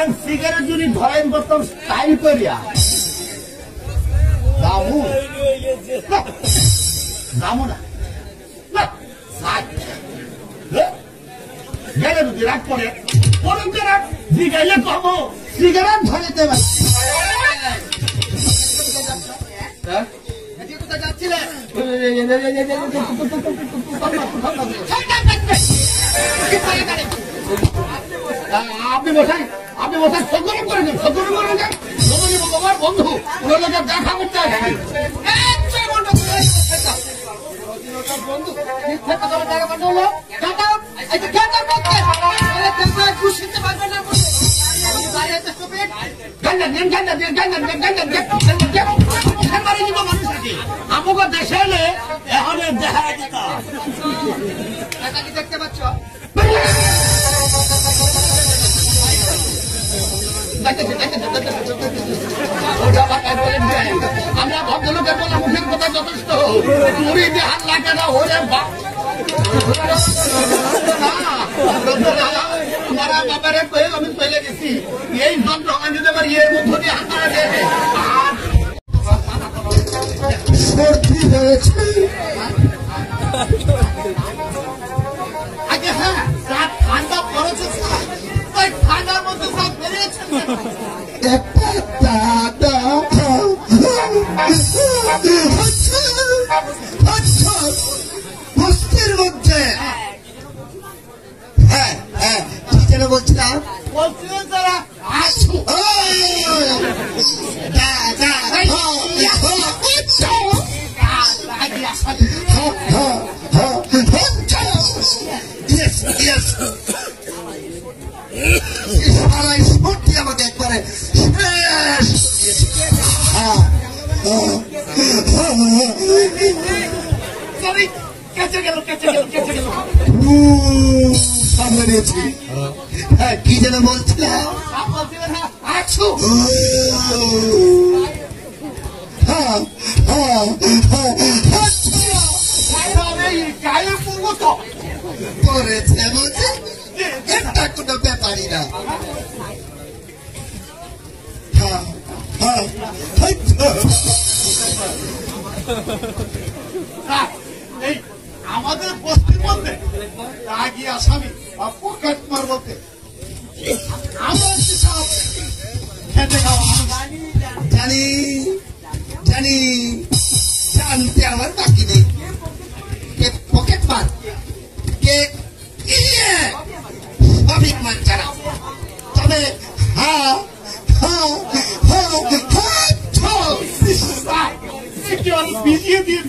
একটা সিগারেট যদি ধরেন করতাম স্টাইল করিয়া দামু দামু না গেলে যদি রাগ করে পরে রাগ দিগাইলে কব সিগারেট ধরেতে পারছি আপনি বসাই সগরম করে দেন বাবার বন্ধু ওর লোকে দেখা করতে আমাকে দেশে এলে এখন দেখা দেখতে পাচ্ছ আমরা ভদ্রলোকের বলা মুখের কথা যথেষ্ট মুড়ি দিয়ে হাত লাগে না ওরে মারা বাবারে কয়ে আমি চলে গেছি এই যন্ত্র আমি যদি আমার ইয়ের মধ্য দিয়ে হাত আগে হ্যাঁ ঠান্ডা পড়েছে ঠান্ডার মধ্যে সব বেরিয়েছে বস্তির মধ্যে হ্যাঁ হ্যাঁ কি যেন বলছিলাম তারা আমাকে একবারে কি যেন বলছিলাম একটা কোনো ব্যাপারই না আমাদের বস্তির মধ্যে রাগী আসামি বা পকেট মার বলতে আমরা সব খেতে খাওয়া জানি জানি জানতে আমার বাকি নেই কে পকেট মার কে সবিক মার যারা তবে হ্যাঁ ভিজিয়ে দিয়ে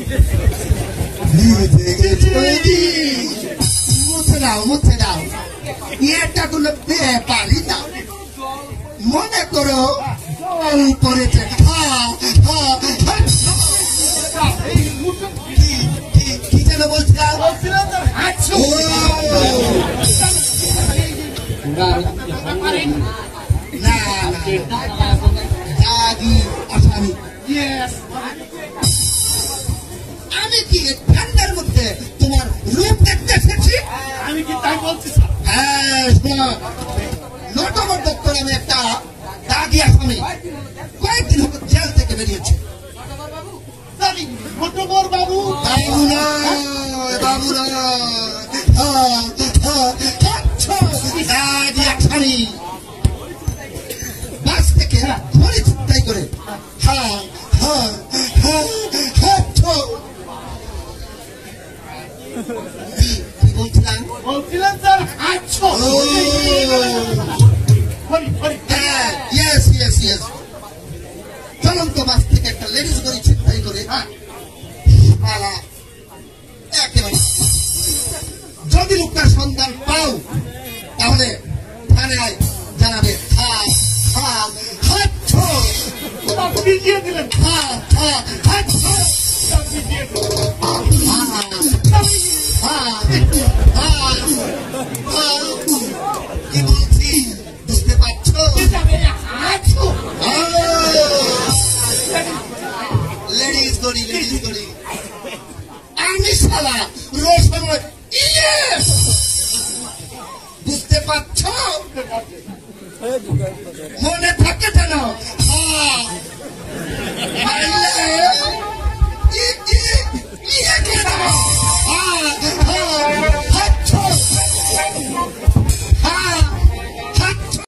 মুছে দাও এটা কোনো ব্যাপারই না মনে করো জল পড়েছে কি যেন বলছিলাম না আসামি আমি কি ঠান্ডার মধ্যে তোমার রূপ দেখতে এসেছি আমি কি তাই বলছি নটবর দপ্তর আমি একটা দাগি আসামি কয়েকদিন হলো জেল থেকে বেরিয়েছি নটবর বাবু বাবু দাগি আসামি বাস থেকে ধরে চিন্তাই করে বলছিলাম স্যার চলন্ত বাস থেকে একটা লেডিস গাড়ি ছিনতাই করে একেবারে যদি লোকটার সন্ধান পাও তাহলে থানায় জানাবে ভিজিয়ে দিলেন কি বলছি বুঝতে পারছো লেডিস গড়ি আমি শালা রোশন বুঝতে পারছো মনে থাকে যেন